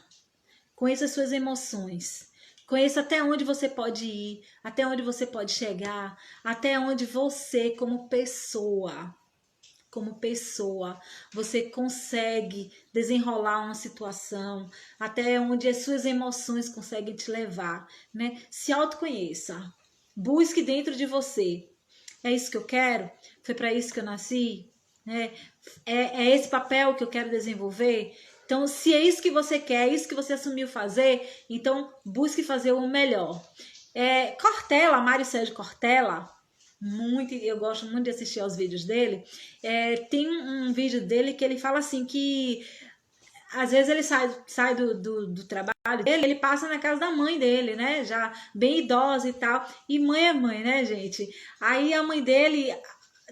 Conheça suas emoções. Conheça até onde você pode ir, até onde você pode chegar, até onde você, como pessoa, você consegue desenrolar uma situação, até onde as suas emoções conseguem te levar, né? Se autoconheça. Busque dentro de você. É isso que eu quero? Foi para isso que eu nasci? Né? É esse papel que eu quero desenvolver? Então, se é isso que você quer, é isso que você assumiu fazer, então busque fazer o melhor. Cortella, Mário Sérgio Cortella, eu gosto muito de assistir aos vídeos dele. Tem um vídeo dele que ele fala assim que às vezes ele sai do trabalho dele, ele passa na casa da mãe dele, né? Já bem idosa e tal. E mãe é mãe, né, gente? Aí a mãe dele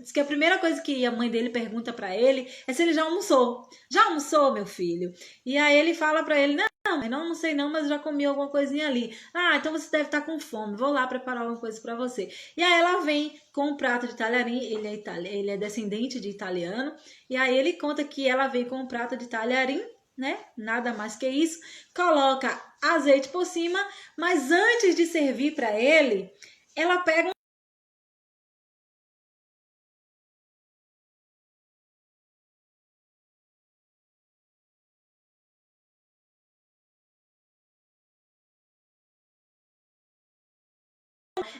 diz que a primeira coisa que a mãe dele pergunta pra ele é se ele já almoçou. Já almoçou, meu filho? E aí ele fala pra ele, não, mãe, não almocei não, mas já comi alguma coisinha ali. Ah, então você deve estar com fome, vou lá preparar alguma coisa pra você. E aí ela vem com um prato de talharim, ele é descendente de italiano, e aí ele conta que ela vem com um prato de talharim, né? Nada mais que isso. Coloca azeite por cima, mas antes de servir para ele, ela pega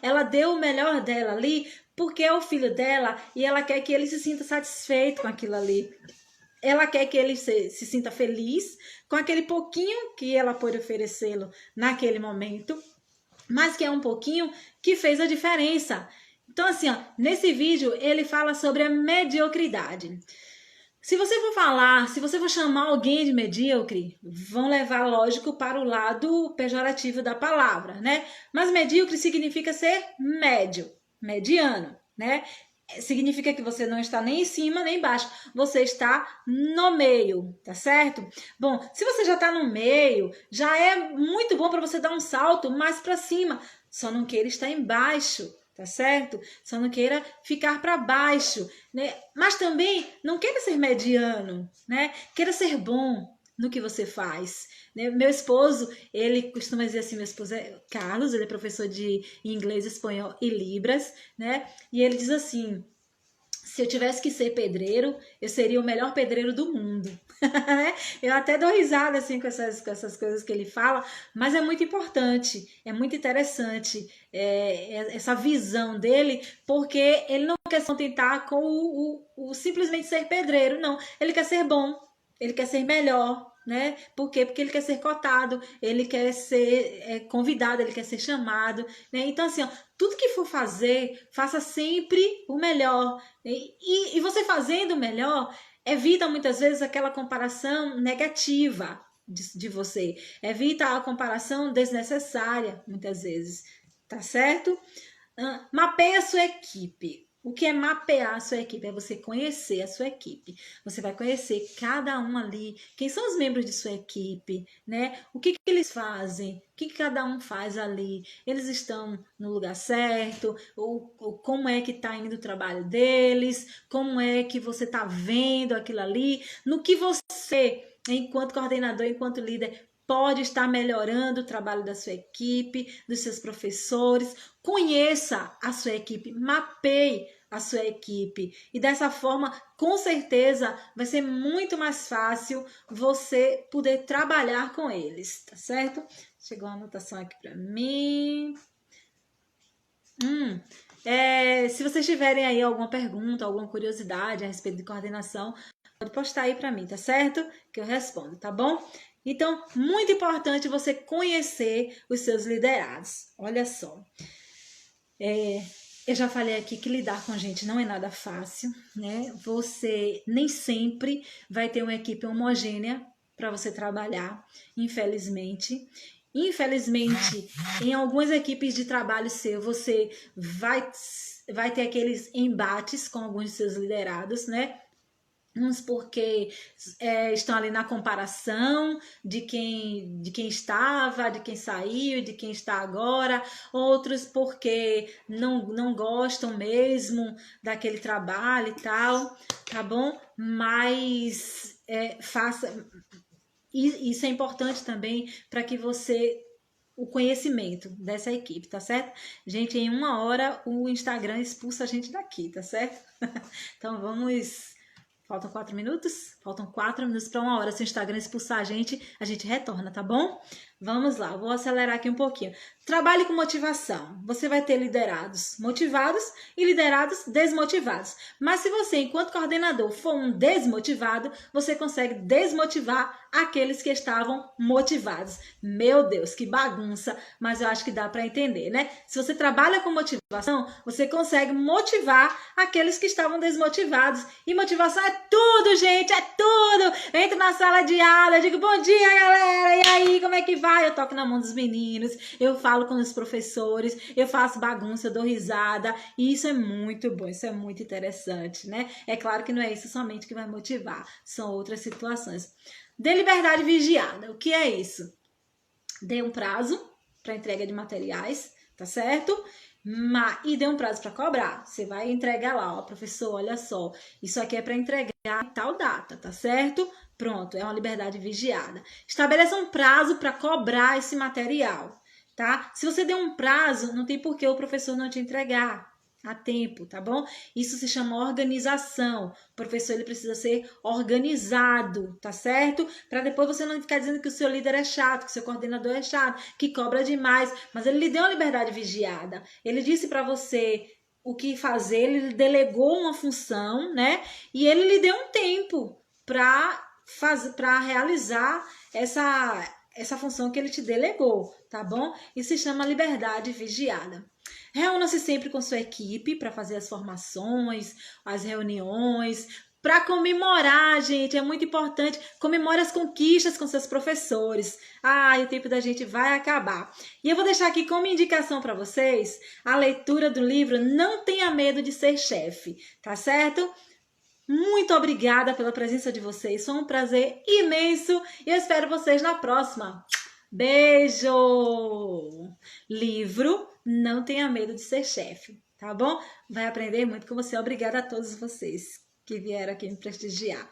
ela deu o melhor dela ali porque é o filho dela e ela quer que ele se sinta satisfeito com aquilo ali. Ela quer que ele se sinta feliz com aquele pouquinho que ela pôde oferecê-lo naquele momento, mas que é um pouquinho que fez a diferença. Então, assim, ó, nesse vídeo ele fala sobre a mediocridade. Se você for falar, se você for chamar alguém de medíocre, vão levar, lógico, para o lado pejorativo da palavra, né? Mas medíocre significa ser médio, mediano, né? Significa que você não está nem em cima nem embaixo, você está no meio, tá certo? Bom, se você já está no meio, já é muito bom para você dar um salto mais para cima, só não queira estar embaixo, tá certo? Só não queira ficar para baixo, né? Mas também não queira ser mediano, né? Queira ser bom no que você faz, né? Meu esposo, ele costuma dizer assim, meu esposo é Carlos, ele é professor de inglês, espanhol e libras, né? E ele diz assim, se eu tivesse que ser pedreiro, eu seria o melhor pedreiro do mundo. Eu até dou risada assim com essas coisas que ele fala, mas é muito importante, é muito interessante essa visão dele, porque ele não quer se contentar com o simplesmente ser pedreiro, não. Ele quer ser bom, ele quer ser melhor, né? Por quê? Porque ele quer ser cotado, ele quer ser convidado, ele quer ser chamado, né? Então, assim, ó, tudo que for fazer, faça sempre o melhor. E você fazendo o melhor, evita muitas vezes aquela comparação negativa de você. Evita a comparação desnecessária, muitas vezes. Tá certo? Mapeie a sua equipe. O que é mapear a sua equipe? É você conhecer a sua equipe. Você vai conhecer cada um ali, quem são os membros de sua equipe, né? O que eles fazem, o que cada um faz ali. Eles estão no lugar certo, ou como é que está indo o trabalho deles, como é que você está vendo aquilo ali, no que você, enquanto coordenador, enquanto líder, pode estar melhorando o trabalho da sua equipe, dos seus professores. Conheça a sua equipe, mapeie a sua equipe. E dessa forma, com certeza, vai ser muito mais fácil você poder trabalhar com eles, tá certo? Chegou uma anotação aqui para mim. Se vocês tiverem aí alguma pergunta, alguma curiosidade a respeito de coordenação, pode postar aí para mim, tá certo? Que eu respondo, tá bom? Então, muito importante você conhecer os seus liderados. Olha só. Eu já falei aqui que lidar com gente não é nada fácil, né? Você nem sempre vai ter uma equipe homogênea para você trabalhar, infelizmente. Infelizmente, em algumas equipes de trabalho seu, você vai ter aqueles embates com alguns de seus liderados, né? Uns porque estão ali na comparação de quem estava, de quem saiu, de quem está agora. Outros porque não gostam mesmo daquele trabalho e tal, tá bom? Mas isso é importante também para que você... o conhecimento dessa equipe, tá certo? Gente, em 1 hora o Instagram expulsa a gente daqui, tá certo? Então vamos... Faltam 4 minutos? Faltam 4 minutos para 1 hora. Se o Instagram expulsar a gente retorna, tá bom? Vamos lá, vou acelerar aqui um pouquinho. Trabalhe com motivação. Você vai ter liderados motivados e liderados desmotivados. Mas se você, enquanto coordenador, for um desmotivado, você consegue desmotivar aqueles que estavam motivados. Meu Deus, que bagunça, mas eu acho que dá para entender, né? Se você trabalha com motivação, você consegue motivar aqueles que estavam desmotivados. E motivação é tudo, gente, é tudo! Eu entro na sala de aula, eu digo, bom dia, galera, e aí, como é que vai? Eu toco na mão dos meninos, eu falo com os professores, eu faço bagunça, eu dou risada, e isso é muito bom, isso é muito interessante, né? É claro que não é isso somente que vai motivar, são outras situações. Dê liberdade vigiada, o que é isso? Dê um prazo para entrega de materiais, tá certo? E dê um prazo para cobrar. Você vai entregar lá, ó, professor, olha só, isso aqui é para entregar em tal data, tá certo? Pronto, é uma liberdade vigiada. Estabeleça um prazo para cobrar esse material, tá? Se você der um prazo, não tem por que o professor não te entregar. a tempo, tá bom? Isso se chama organização. O professor ele precisa ser organizado, tá certo? Para depois você não ficar dizendo que o seu líder é chato, que o seu coordenador é chato, que cobra demais. Mas ele lhe deu uma liberdade vigiada. Ele disse para você o que fazer, ele delegou uma função, né? E ele lhe deu um tempo para realizar essa função que ele te delegou, tá bom? Isso se chama liberdade vigiada. Reúna-se sempre com sua equipe para fazer as formações, as reuniões, para comemorar, gente, é muito importante. Comemore as conquistas com seus professores. O tempo da gente vai acabar. E eu vou deixar aqui como indicação para vocês a leitura do livro Não Tenha Medo de Ser Chefe, tá certo? Muito obrigada pela presença de vocês, foi um prazer imenso e eu espero vocês na próxima. Beijo! Livro Não Tenha Medo de Ser Chefe, tá bom? Vai aprender muito com você. Obrigada a todos vocês que vieram aqui me prestigiar.